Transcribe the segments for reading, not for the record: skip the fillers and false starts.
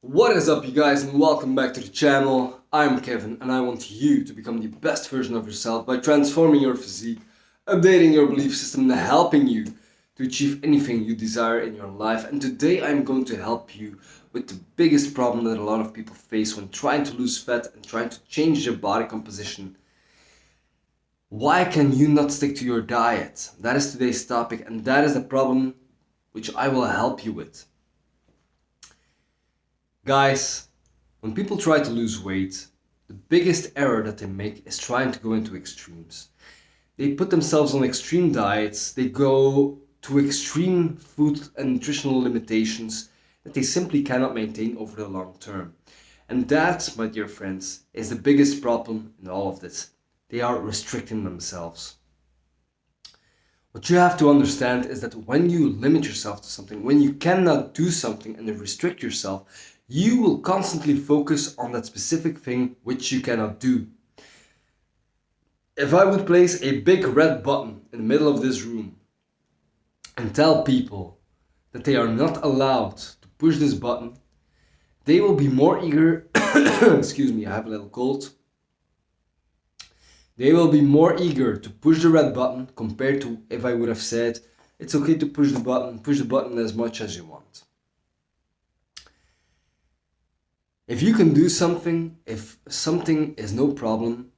What is up, you guys, and welcome back to the channel. I'm Kevin, and I want you to become the best version of yourself by transforming your physique, updating your belief system, and helping you to achieve anything you desire in your life. And today I'm going to help you with the biggest problem that a lot of people face when trying to lose fat and trying to change their body composition. Why can you not stick to your diet? That is today's topic, and that is the problem which I will help you with. Guys, when people try to lose weight, the biggest error that they make is trying to go into extremes. They put themselves on extreme diets, they go to extreme food and nutritional limitations that they simply cannot maintain over the long term. And that, my dear friends, is the biggest problem in all of this. They are restricting themselves. What you have to understand is that when you limit yourself to something, when you cannot do something and restrict yourself, you will constantly focus on that specific thing which you cannot do. If I would place a big red button in the middle of this room and tell people that they are not allowed to push this button, they will be more eager, excuse me, I have a little cold. They will be more eager to push the red button compared to if I would have said, it's okay to push the button as much as you want. If you can do something, if something is no problem,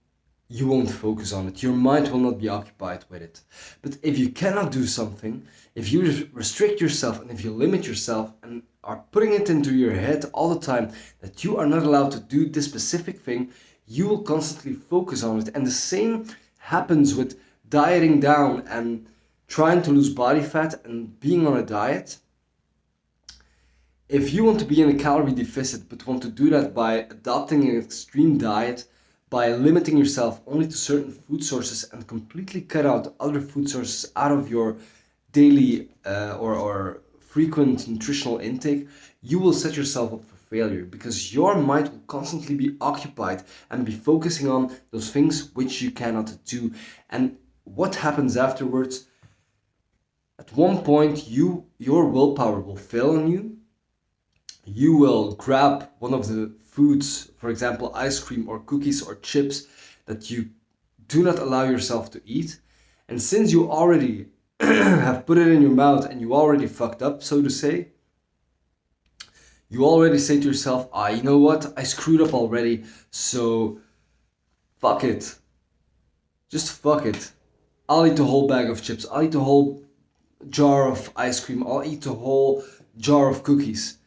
you won't focus on it. Your mind will not be occupied with it. But if you cannot do something, if you restrict yourself and if you limit yourself and are putting it into your head all the time that you are not allowed to do this specific thing, you will constantly focus on it. And the same happens with dieting down and trying to lose body fat and being on a diet. If you want to be in a calorie deficit but want to do that by adopting an extreme diet, by limiting yourself only to certain food sources and completely cut out other food sources out of your daily or frequent nutritional intake, you will set yourself up for failure because your mind will constantly be occupied and be focusing on those things which you cannot do. And what happens afterwards? At one point, your willpower will fail on you. You will grab one of the foods, for example, ice cream or cookies or chips that you do not allow yourself to eat. And since you already have put it in your mouth and you already fucked up, so to say, you already say to yourself, you know what? I screwed up already, so fuck it. Just fuck it. I'll eat the whole bag of chips. I'll eat the whole jar of ice cream. I'll eat the whole jar of cookies.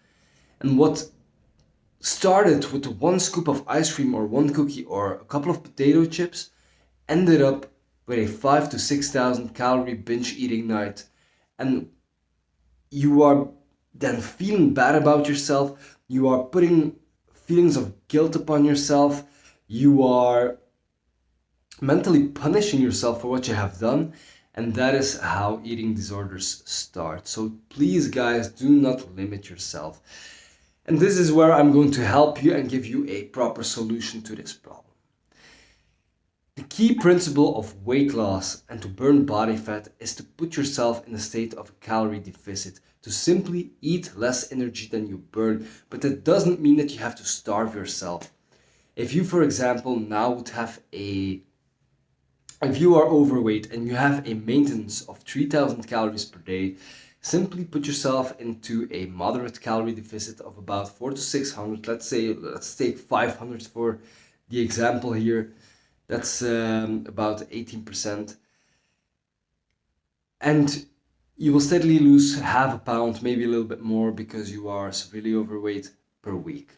And what started with one scoop of ice cream or one cookie or a couple of potato chips ended up with a 5,000 to 6,000 calorie binge eating night. And you are then feeling bad about yourself. You are putting feelings of guilt upon yourself. You are mentally punishing yourself for what you have done. And that is how eating disorders start. So please, guys, do not limit yourself. And this is where I'm going to help you and give you a proper solution to this problem. The key principle of weight loss and to burn body fat is to put yourself in a state of a calorie deficit, to simply eat less energy than you burn. But that doesn't mean that you have to starve yourself. If you, for example, now would have if you are overweight and you have a maintenance of 3,000 calories per day, simply put yourself into a moderate calorie deficit of about 400 to 600. Let's take 500 for the example here. That's about 18%. And you will steadily lose half a pound, maybe a little bit more because you are severely overweight per week.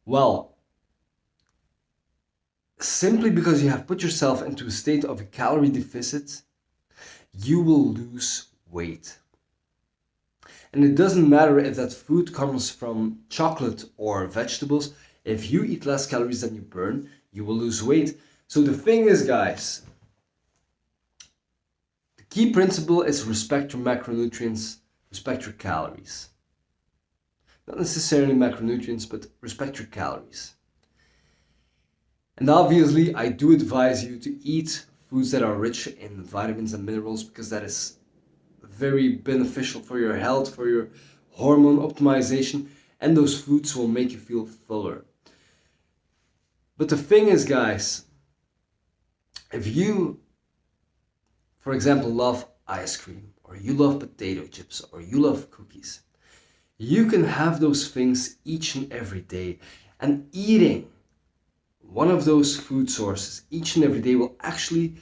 Well, simply because you have put yourself into a state of a calorie deficit, you will lose weight. And it doesn't matter if that food comes from chocolate or vegetables. If you eat less calories than you burn, you will lose weight. So the thing is, guys, the key principle is respect your macronutrients, respect your calories. Not necessarily macronutrients, but respect your calories. And obviously, I do advise you to eat foods that are rich in vitamins and minerals because that is very beneficial for your health, for your hormone optimization, and those foods will make you feel fuller. But the thing is, guys, if you, for example, love ice cream, or you love potato chips, or you love cookies, you can have those things each and every day. And eating one of those food sources each and every day will actually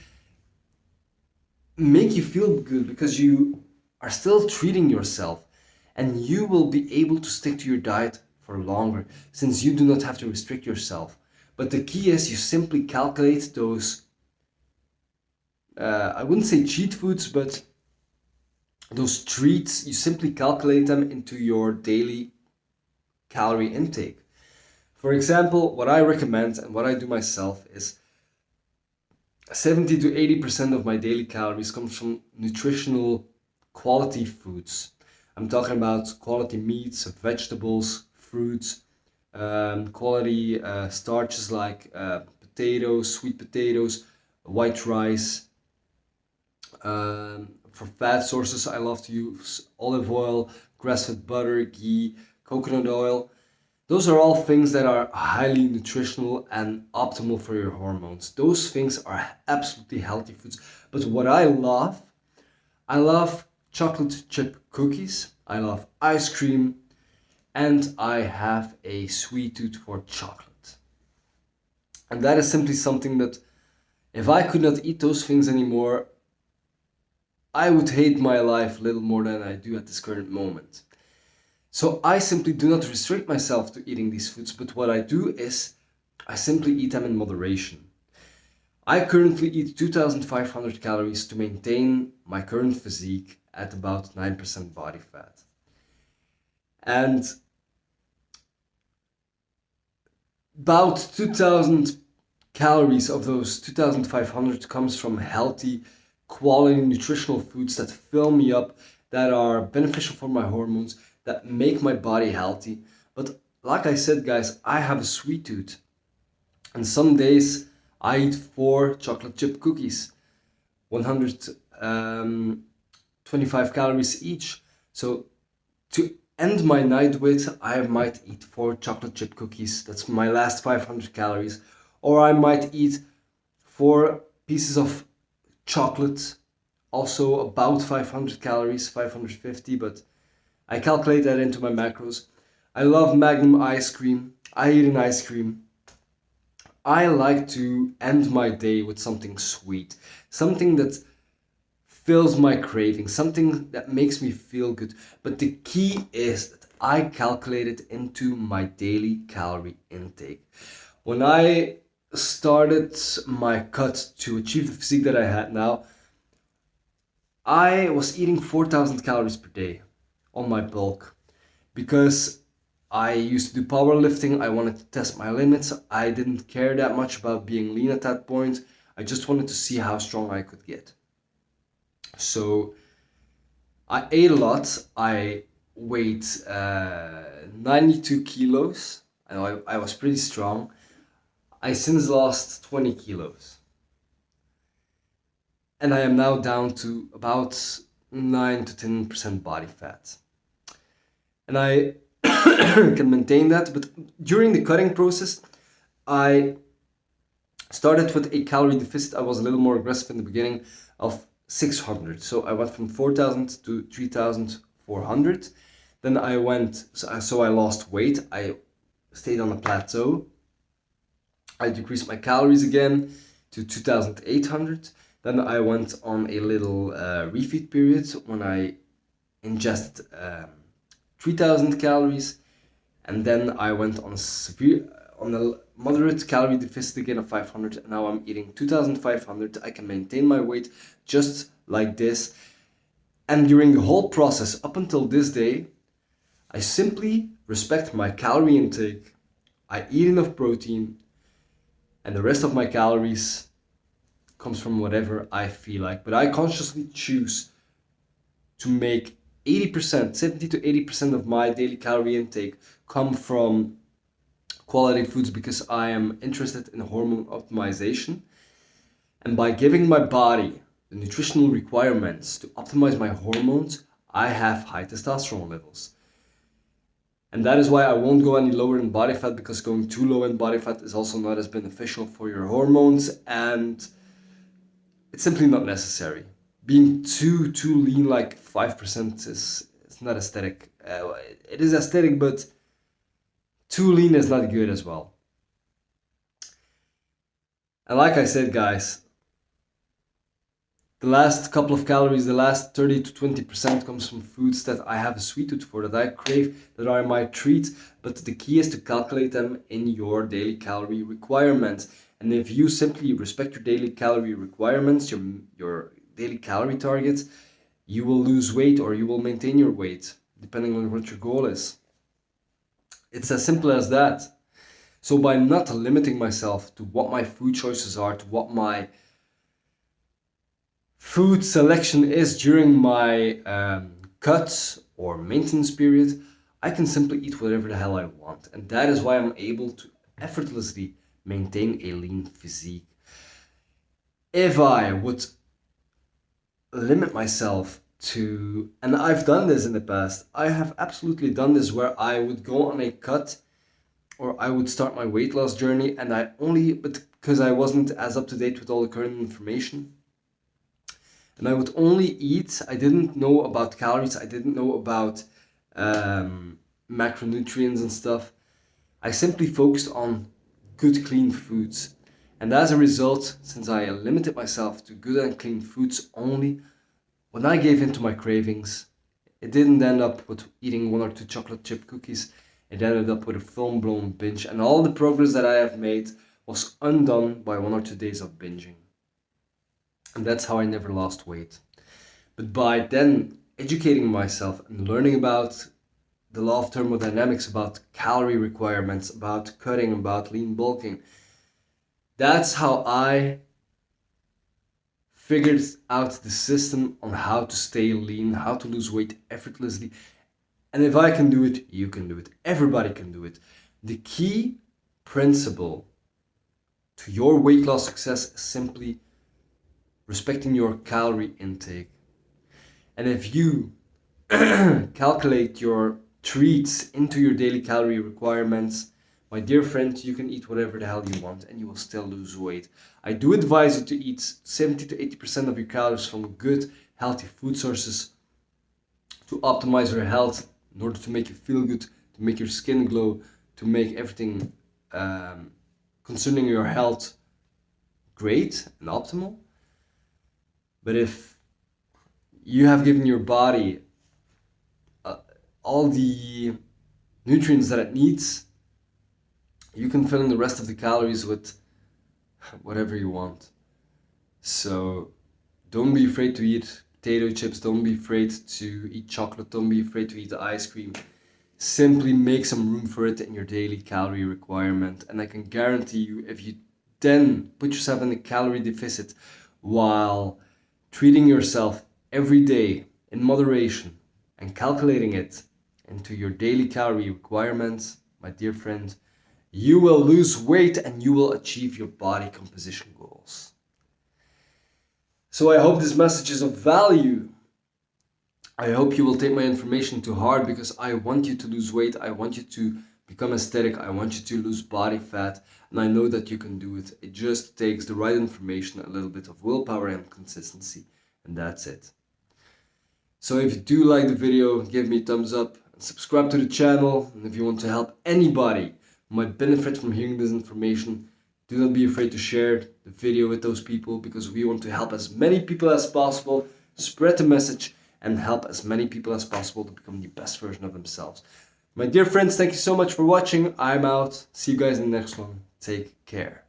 make you feel good because you are still treating yourself, and you will be able to stick to your diet for longer since you do not have to restrict yourself. But the key is you simply calculate those, I wouldn't say cheat foods, but those treats, you simply calculate them into your daily calorie intake. For example, what I recommend and what I do myself is 70 to 80% of my daily calories comes from nutritional quality foods. I'm talking about quality meats, vegetables, fruits, quality starches like potatoes, sweet potatoes, white rice. For fat sources, I love to use olive oil, grass-fed butter, ghee, coconut oil. Those are all things that are highly nutritional and optimal for your hormones. Those things are absolutely healthy foods. But what I love chocolate chip cookies, I love ice cream, and I have a sweet tooth for chocolate. And that is simply something that if I could not eat those things anymore, I would hate my life a little more than I do at this current moment. So I simply do not restrict myself to eating these foods, but what I do is I simply eat them in moderation. I currently eat 2,500 calories to maintain my current physique at about 9% body fat. And about 2,000 calories of those 2,500 comes from healthy, quality nutritional foods that fill me up, that are beneficial for my hormones, that make my body healthy. But like I said, guys, I have a sweet tooth. And some days I eat 4 chocolate chip cookies, 125 calories each. So to end my night with, I might eat 4 chocolate chip cookies. That's my last 500 calories. Or I might eat 4 pieces of chocolate, also about 500 calories, 550, but I calculate that into my macros. I love Magnum ice cream. I eat an ice cream. I like to end my day with something sweet, something that fills my craving, something that makes me feel good. But the key is that I calculate it into my daily calorie intake. When I started my cut to achieve the physique that I had now, I was eating 4,000 calories per day on my bulk because I used to do powerlifting. I wanted to test my limits. I didn't care that much about being lean at that point. I just wanted to see how strong I could get. So I ate a lot. I weighed 92 kilos. I was pretty strong. I since lost 20 kilos. And I am now down to about 9 to 10% body fat. And I can maintain that, but during the cutting process, I started with a calorie deficit. I was a little more aggressive in the beginning of 600. So I went from 4,000 to 3,400. Then I went, so I lost weight. I stayed on a plateau. I decreased my calories again to 2,800. Then I went on a little refeed period when I ingested 3,000 calories, and then I went on a moderate calorie deficit again of 500, and now I'm eating 2,500. I can maintain my weight just like this, and during the whole process up until this day, I simply respect my calorie intake. I eat enough protein, and the rest of my calories comes from whatever I feel like. But I consciously choose to make 80%, 70 to 80% of my daily calorie intake come from quality foods because I am interested in hormone optimization. And by giving my body the nutritional requirements to optimize my hormones, I have high testosterone levels. And that is why I won't go any lower in body fat, because going too low in body fat is also not as beneficial for your hormones, and it's simply not necessary. Being too lean, like 5%, is not aesthetic. It is aesthetic, but too lean is not good as well. And like I said, guys, the last couple of calories, the last 30 to 20% comes from foods that I have a sweet tooth for, that I crave, that are my treat. But the key is to calculate them in your daily calorie requirements. And if you simply respect your daily calorie requirements, your daily calorie targets, you will lose weight or you will maintain your weight, depending on what your goal is. It's as simple as that. So by not limiting myself to what my food choices are, to what my food selection is during my cut or maintenance period, I can simply eat whatever the hell I want. And that is why I'm able to effortlessly maintain a lean physique. If I would limit myself to, and I've done this in the past, I have absolutely done this, where I would go on a cut or I would start my weight loss journey, and but because I wasn't as up to date with all the current information, and I would only eat, I didn't know about calories, I didn't know about macronutrients and stuff. I simply focused on good, clean foods. And as a result, since I limited myself to good and clean foods only, when I gave in to my cravings, it didn't end up with eating 1 or 2 chocolate chip cookies. It ended up with a full-blown binge. And all the progress that I have made was undone by 1 or 2 days of binging. And that's how I never lost weight. But by then educating myself and learning about the law of thermodynamics, about calorie requirements, about cutting, about lean bulking, that's how I figured out the system on how to stay lean, how to lose weight effortlessly. And if I can do it, you can do it. Everybody can do it. The key principle to your weight loss success is simply respecting your calorie intake. And if you calculate your treats into your daily calorie requirements, my dear friend, you can eat whatever the hell you want and you will still lose weight. I do advise you to eat 70 to 80% of your calories from good, healthy food sources to optimize your health, in order to make you feel good, to make your skin glow, to make everything concerning your health great and optimal. But if you have given your body all the nutrients that it needs, you can fill in the rest of the calories with whatever you want. So don't be afraid to eat potato chips, don't be afraid to eat chocolate, don't be afraid to eat ice cream. Simply make some room for it in your daily calorie requirement. And I can guarantee you, if you then put yourself in a calorie deficit while treating yourself every day in moderation and calculating it into your daily calorie requirements, my dear friend, you will lose weight and you will achieve your body composition goals. So I hope this message is of value. I hope you will take my information to heart, because I want you to lose weight. I want you to become aesthetic. I want you to lose body fat. And I know that you can do it. It just takes the right information, a little bit of willpower and consistency. And that's it. So if you do like the video, give me a thumbs up and subscribe to the channel. And if you want to help anybody who might benefit from hearing this information, do not be afraid to share the video with those people, because we want to help as many people as possible, spread the message, and help as many people as possible to become the best version of themselves. My dear friends, thank you so much for watching. I'm out. See you guys in the next one. Take care.